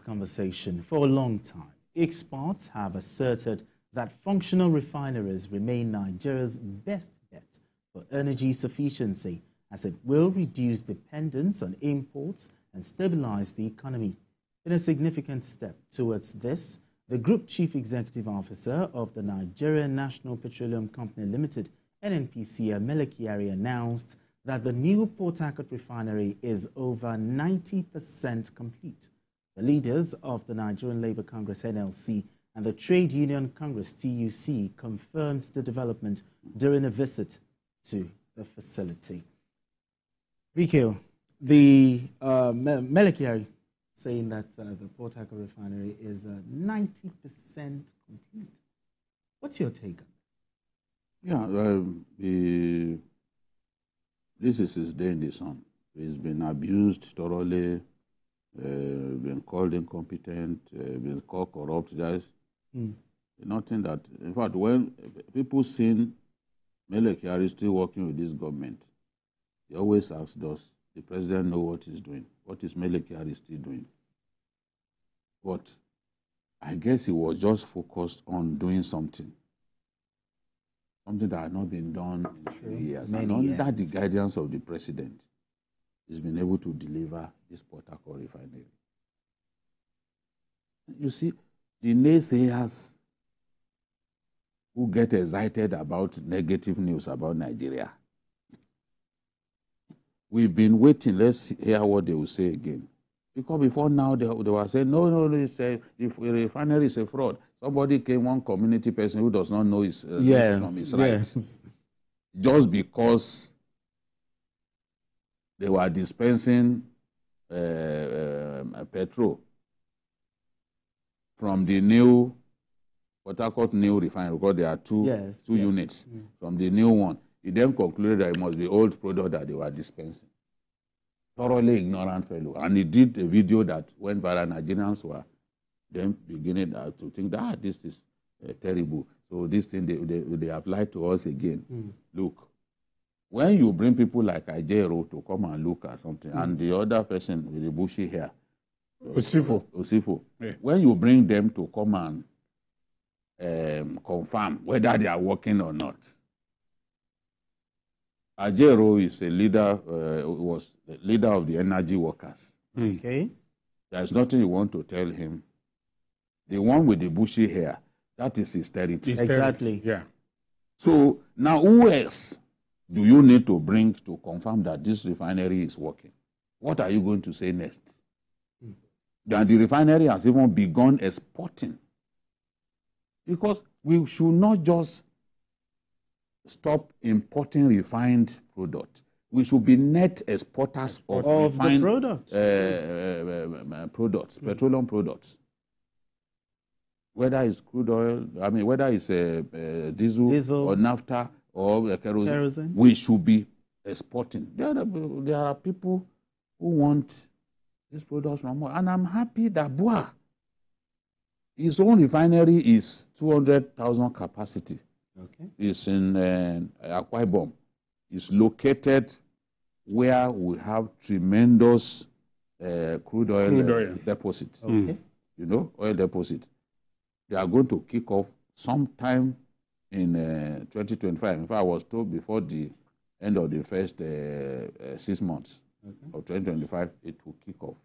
conversation. For a long time, experts have asserted that functional refineries remain Nigeria's best bet for energy sufficiency, as it will reduce dependence on imports and stabilize the economy. In a significant step towards this, the Group Chief Executive Officer of the Nigerian National Petroleum Company Limited, NNPCL, Kyari, announced that the new Port Harcourt Refinery is over 90% complete. The leaders of the Nigerian Labour Congress, NLC, and the Trade Union Congress, TUC, confirmed the development during a visit to the facility. Vikio, the Kyari saying that the Port Harcourt Refinery is 90% complete. What's your take on it? Yeah, this is his day in the sun. He's been abused thoroughly, been called incompetent, been called corrupt. There's nothing that, in fact, when people seen Kyari still working with this government, they always ask, does the president know what he's doing? What is Kyari still doing? But I guess he was just focused on doing something that had not been done in 3 years. And under the guidance of the president, he's been able to deliver this Port Harcourt refinery. You see, the naysayers who get excited about negative news about Nigeria, we've been waiting. Let's hear what they will say again. Because before now, they were saying, no, the refinery is a fraud. Somebody came, one community person who does not know his left from his right. Yes. Just because they were dispensing petrol from the new Port Harcourt new refinery, because there are two units from the new one. He then concluded that it must be old product that they were dispensing. Thoroughly ignorant fellow. And he did a video that went viral. Nigerians were then beginning to think that this is terrible. So this thing, they have lied to us again. Look, when you bring people like Ajero to come and look at something, and the other person with the bushy hair, Osifo, when you bring them to come and confirm whether they are working or not, Ajero is a leader, was the leader of the energy workers. Okay. There's nothing you want to tell him. The one with the bushy hair, that is his territory. Exactly. Yeah. So now who else do you need to bring to confirm that this refinery is working? What are you going to say next? That the refinery has even begun exporting. Because we should not just stop importing refined product. We should be net exporters of refined products, petroleum products. Whether it's crude oil, whether it's diesel or naphtha or kerosene, we should be exporting. There are people who want these products from more. And I'm happy that Bua, his own refinery is 200,000 capacity. Okay. It's in Akwa Ibom. It's located where we have tremendous crude oil deposit. Okay. You know, oil deposit. They are going to kick off sometime in 2025. In fact, I was told before the end of the first 6 months of 2025, it will kick off.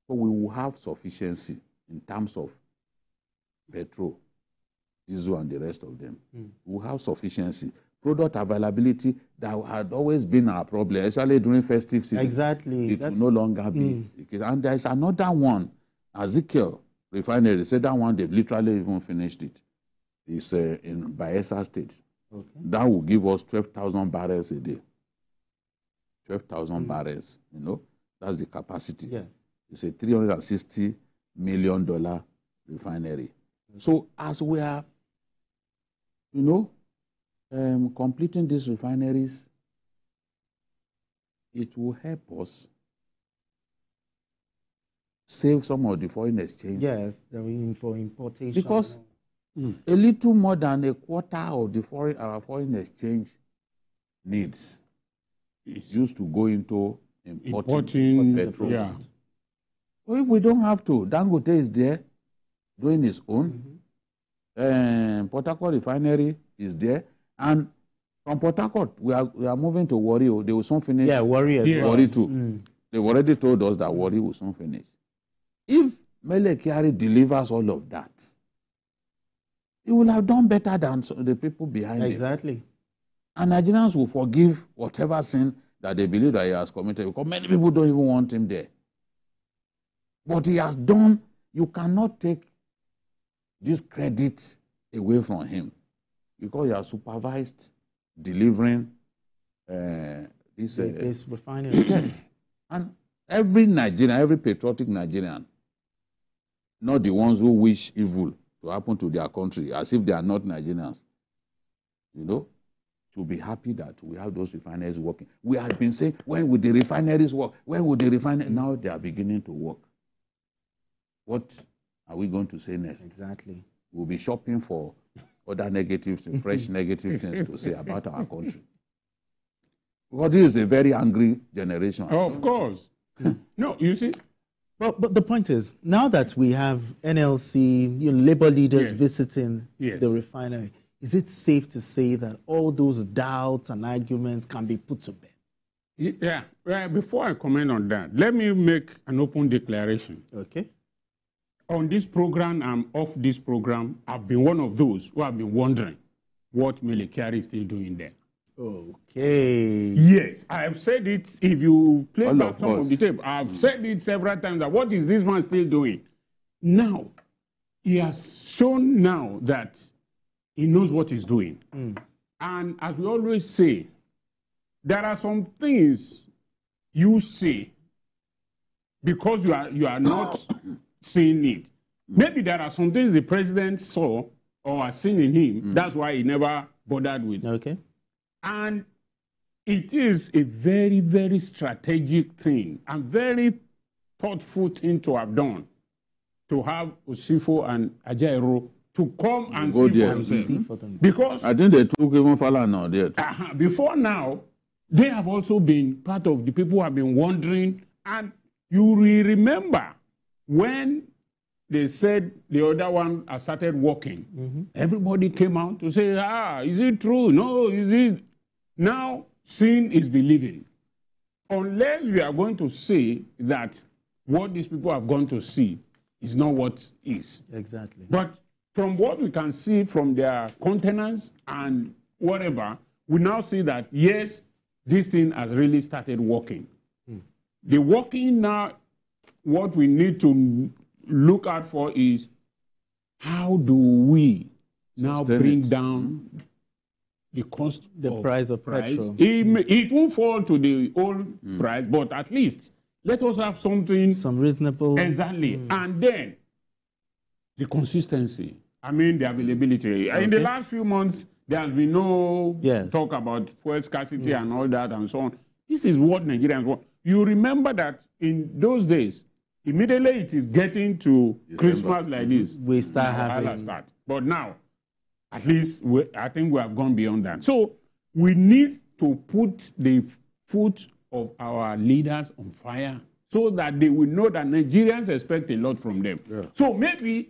So we will have sufficiency in terms of petrol, diesel, and the rest of them. We will have sufficiency. Product availability that had always been our problem, especially during festive season. Exactly. It will no longer be. And there is another one, Ezekiel Refinery. Said that one, they've literally even finished it. It's in Bayelsa State. Okay. That will give us 12,000 barrels a day. 12,000 barrels, you know. That's the capacity. Yeah. It's a $360 million refinery. So as we are, you know, completing these refineries, it will help us save some of the foreign exchange. Yes, for importation. Because a little more than a quarter of the our foreign exchange needs is used to go into importing petrol. Yeah. Well, if we don't have to, Dangote is there doing his own. Port Harcourt Refinery is there. And from Port Harcourt, we are moving to Warri. They will soon finish. Yeah, Warri as well. Warri too. They've already told us that Warri will soon finish. If Mele Kyari delivers all of that, he will have done better than the people behind him. Exactly. And Nigerians will forgive whatever sin that they believe that he has committed, because many people don't even want him there. What he has done, you cannot take this credit away from him, because he has supervised delivering this refinery. Yes. And every Nigerian, every patriotic Nigerian, not the ones who wish evil to happen to their country, as if they are not Nigerians, should be happy that we have those refineries working. We had been saying, when will the refineries work? When will the refineries? Now they are beginning to work. What are we going to say next? Exactly. We'll be shopping for other negative, fresh negative things to say about our country. Because this is a very angry generation. Oh, of course. No, you see. But the point is, now that we have NLC, labor leaders visiting the refinery, is it safe to say that all those doubts and arguments can be put to bed? Yeah. Well, before I comment on that, let me make an open declaration. Okay. On this program and off this program, I've been one of those who have been wondering what Mele Kyari is still doing there. Okay. Yes, I have said it. If you play back some of the tape, I've said it several times that what is this man still doing? Now, he has shown now that he knows what he's doing. And as we always say, there are some things you say because you are not seeing it. Maybe there are some things the president saw or has seen in him. That's why he never bothered with. Okay. And it is a very, very strategic thing and very thoughtful thing to have done, to have Osifo and Ajaero to come and see for themselves. Because I think they took even Falana there too. Before now, they have also been part of the people who have been wondering. And you will remember when they said the other one has started working, everybody came out to say, is it true? No, is it? Now, seeing is believing. Unless we are going to say that what these people have gone to see is not what is. Exactly. But from what we can see from their countenance and whatever, we now see that, yes, this thing has really started working. The working now, what we need to look out for is how do we now bring down the cost the price of petrol. It won't fall to the old price, but at least let us have something. Some reasonable. Exactly. And then the consistency. I mean, the availability. Okay. In the last few months, there has been no talk about fuel scarcity and all that and so on. This is what Nigerians want. You remember that in those days, immediately it is getting to December. Christmas like this. We start having. But now, at least I think we have gone beyond that. So we need to put the foot of our leaders on fire so that they will know that Nigerians expect a lot from them. Yeah. So maybe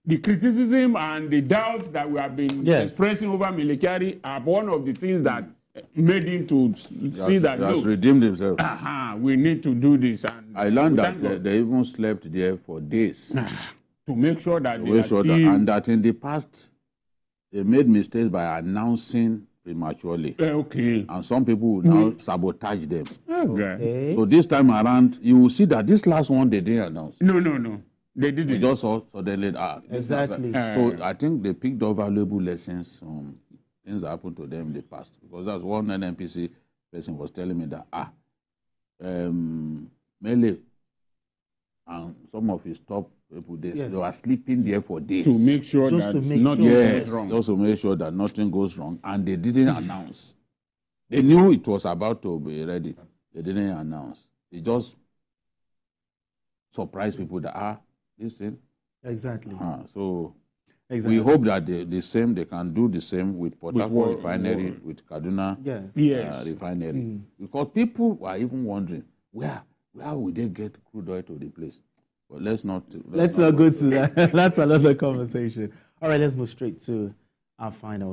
the criticism and the doubts that we have been expressing over Mele Kyari are one of the things that made him to see that, look, redeemed himself. We need to do this. And I learned that they even slept there for days. To make sure that and that in the past, they made mistakes by announcing prematurely. Okay. And some people will now sabotage them. Okay. So this time around, you will see that this last one, they didn't announce. No. They didn't. They just saw, so they let exactly. So I think they picked up valuable lessons from things that happened to them in the past. Because that's one NNPC person was telling me that, Mele and some of his top people, they were sleeping there for days. To make sure that nothing goes wrong. Just to make sure that nothing goes wrong. And they didn't announce. They knew it was about to be ready. They didn't announce. They just surprised people that, this thing. Exactly. So we hope that they can do the same with Port Harcourt Refinery, with Kaduna Refinery. Because people were even wondering, where will they get crude oil to the place? But let's not go to that. That's another conversation. All right, let's move straight to our final